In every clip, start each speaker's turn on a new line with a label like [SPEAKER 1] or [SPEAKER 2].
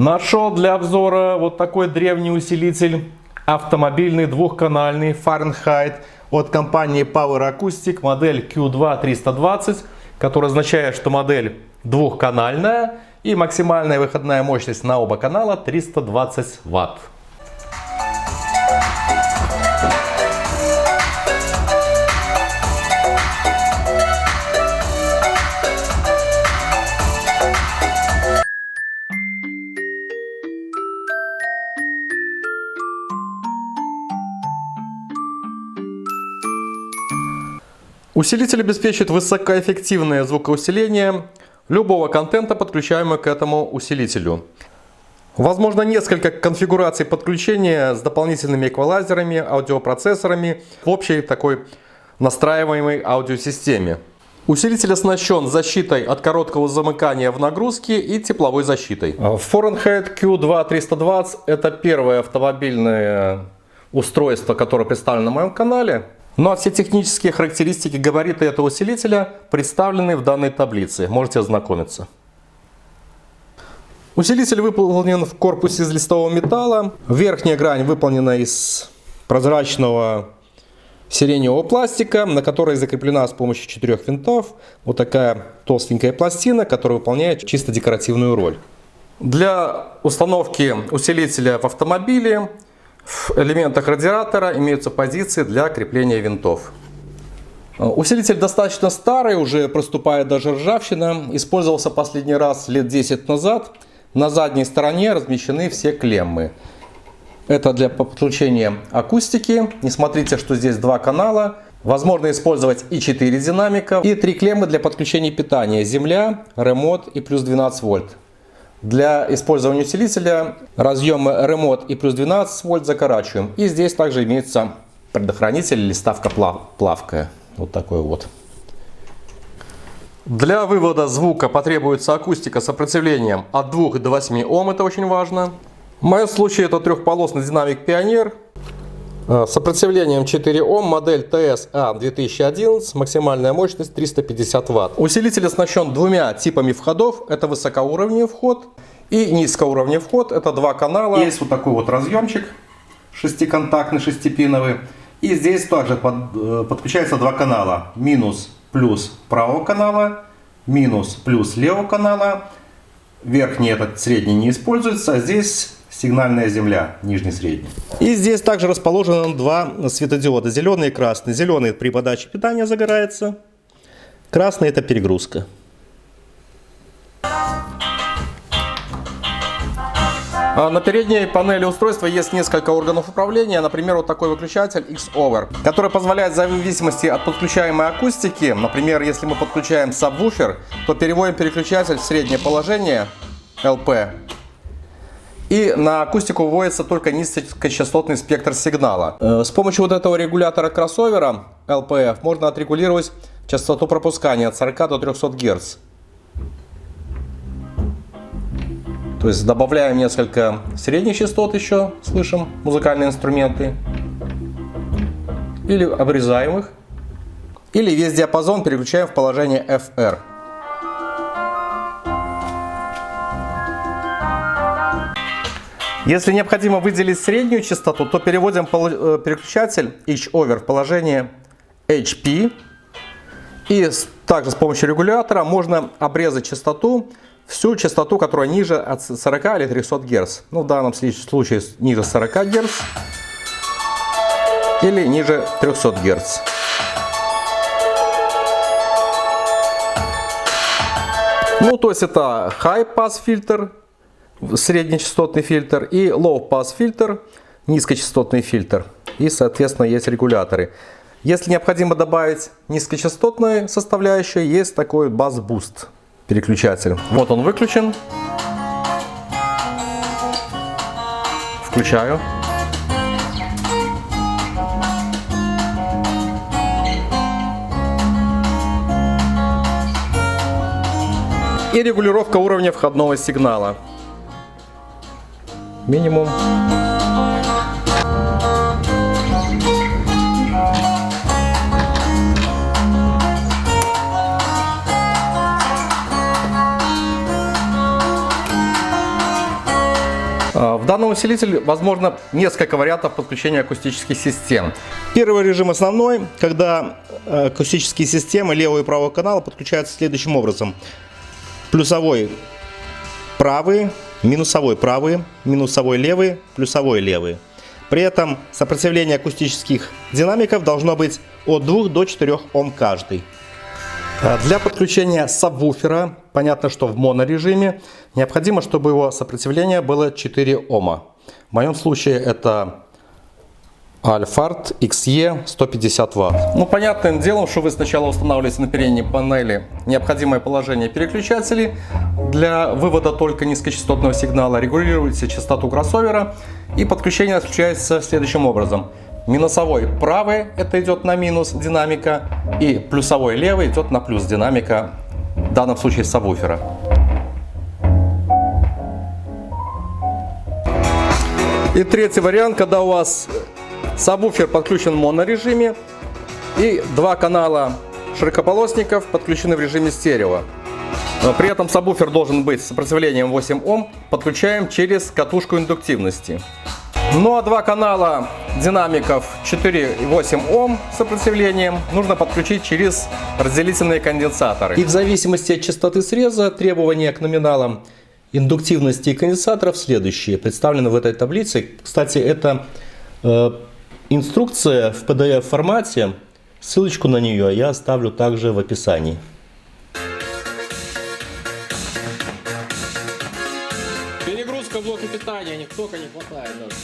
[SPEAKER 1] Нашел для обзора вот такой древний усилитель автомобильный двухканальный Fahrenheit от компании Power Acoustic, модель Q2-320, которая означает, что модель двухканальная и максимальная выходная мощность на оба канала 320 Вт. Усилитель обеспечивает высокоэффективное звукоусиление любого контента, подключаемого к этому усилителю. Возможно несколько конфигураций подключения с дополнительными эквалайзерами, аудиопроцессорами в общей такой настраиваемой аудиосистеме. Усилитель оснащен защитой от короткого замыкания в нагрузке и тепловой защитой. Fahrenheit Q2-320 это первое автомобильное устройство, которое представлено на моем канале. Ну а все технические характеристики, габариты этого усилителя представлены в данной таблице. Можете ознакомиться. Усилитель выполнен в корпусе из листового металла. Верхняя грань выполнена из прозрачного сиреневого пластика, на которой закреплена с помощью 4 винтов вот такая толстенькая пластина, которая выполняет чисто декоративную роль. Для установки усилителя в автомобиле в элементах радиатора имеются позиции для крепления винтов. Усилитель достаточно старый, уже проступает даже ржавчина. Использовался последний раз лет 10 назад. На задней стороне размещены все клеммы. Это для подключения акустики. Не смотрите, что здесь 2 канала. Возможно использовать и 4 динамика. И 3 клеммы для подключения питания. Земля, ремонт и плюс 12 вольт. Для использования усилителя разъемы ремонт и плюс 12 вольт закорачиваем. И здесь также имеется предохранитель или ставка плавкая. Вот такой вот. Для вывода звука потребуется акустика с сопротивлением от 2 до 8 Ом. Это очень важно. В моем случае это трехполосный динамик Pioneer. С сопротивлением 4 Ом, модель TS-A 2011, максимальная мощность 350 Вт. Усилитель оснащен 2 типами входов. Это высокоуровневый вход и низкоуровневый вход. Это 2 канала. Есть вот такой вот разъемчик 6-контактный, 6-пиновый. И здесь также подключается 2 канала. Минус, плюс правого канала, минус, плюс левого канала. Верхний, этот средний, не используется. А здесь сигнальная земля, нижний средний. И здесь также расположены 2 светодиода, зеленый и красный. Зеленый при подаче питания загорается, красный это перегрузка. На передней панели устройства есть несколько органов управления, например, вот такой выключатель X-Over, который позволяет в зависимости от подключаемой акустики, например, если мы подключаем сабвуфер, то переводим переключатель в среднее положение LP. И на акустику выводится только низкочастотный спектр сигнала. С помощью вот этого регулятора кроссовера LPF можно отрегулировать частоту пропускания от 40 до 300 Гц. То есть добавляем несколько средних частот еще, слышим музыкальные инструменты. Или обрезаем их. Или весь диапазон переключаем в положение FR. Если необходимо выделить среднюю частоту, то переводим переключатель H-Over в положение HP. И также с помощью регулятора можно обрезать частоту, всю частоту, которая ниже от 40 или 300 Гц. Ну, в данном случае ниже 40 Гц или ниже 300 Гц. Ну, то есть это High Pass фильтр, среднечастотный фильтр, и Low Pass фильтр, низкочастотный фильтр. И, соответственно, есть регуляторы. Если необходимо добавить низкочастотную составляющую, есть такой Bass Boost переключатель. Вот он выключен. Включаю. И регулировка уровня входного сигнала. Минимум. В данном усилителе возможно несколько вариантов подключения акустических систем. Первый режим основной, когда акустические системы левого и правого канала подключаются следующим образом. Плюсовой правый, минусовой правый, минусовой левый, плюсовой левый. При этом сопротивление акустических динамиков должно быть от 2 до 4 Ом каждый. Для подключения сабвуфера, понятно, что в монорежиме, необходимо, чтобы его сопротивление было 4 Ома. В моем случае это Alphard XE 150 Вт. Ну, понятным делом, что вы сначала устанавливаете на передней панели необходимое положение переключателей для вывода только низкочастотного сигнала, регулируете частоту кроссовера, и подключение осуществляется следующим образом. Минусовой правый это идет на минус динамика, и плюсовой левый идет на плюс динамика, в данном случае сабвуфера. И третий вариант, когда у вас сабвуфер подключен в монорежиме и два канала широкополосников подключены в режиме стерео. При этом сабвуфер должен быть с сопротивлением 8 Ом, подключаем через катушку индуктивности. Ну а два канала динамиков 4 и 8 Ом с сопротивлением нужно подключить через разделительные конденсаторы. И в зависимости от частоты среза требования к номиналам индуктивности и конденсаторов следующие. Представлены в этой таблице. Кстати, это инструкция в PDF формате. Ссылочку на нее я оставлю также в описании.
[SPEAKER 2] Перегрузка в блоке питания, никто не хватает даже.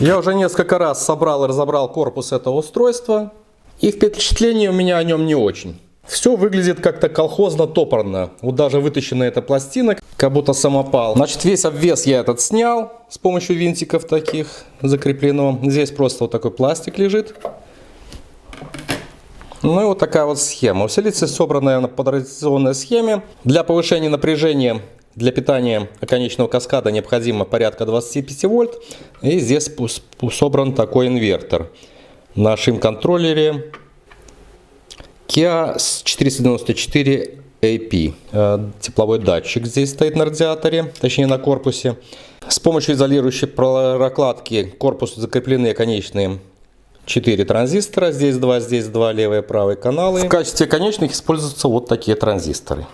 [SPEAKER 1] Я уже несколько раз собрал и разобрал корпус этого устройства, и впечатление у меня о нем не очень. Все выглядит как-то колхозно-топорно. Вот даже вытащена эта пластина, как будто самопал. Значит, весь обвес я этот снял с помощью винтиков таких закреплено. Здесь просто вот такой пластик лежит. Ну и вот такая вот схема. Усилитель собранная по традиционной схеме. Для повышения напряжения для питания оконечного каскада необходимо порядка 25 вольт. И здесь собран такой инвертор. На шим-контроллере Kia 494 AP. Тепловой датчик здесь стоит на радиаторе, точнее на корпусе. С помощью изолирующей прокладки к корпусу закреплены оконечные 4 транзистора. Здесь 2, левый и правый каналы. В качестве конечных используются вот такие транзисторы.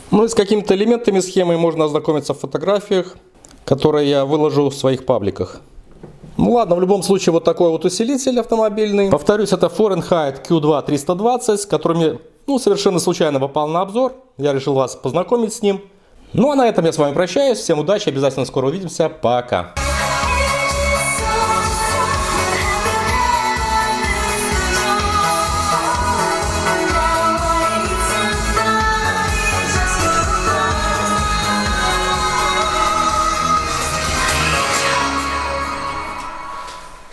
[SPEAKER 1] Ну и с какими-то элементами схемы можно ознакомиться в фотографиях, которые я выложу в своих пабликах. Ну ладно, в любом случае вот такой вот усилитель автомобильный. Повторюсь, это Fahrenheit Q2 320, с которым я совершенно случайно попал на обзор. Я решил вас познакомить с ним. Ну а на этом я с вами прощаюсь. Всем удачи, обязательно скоро увидимся. Пока.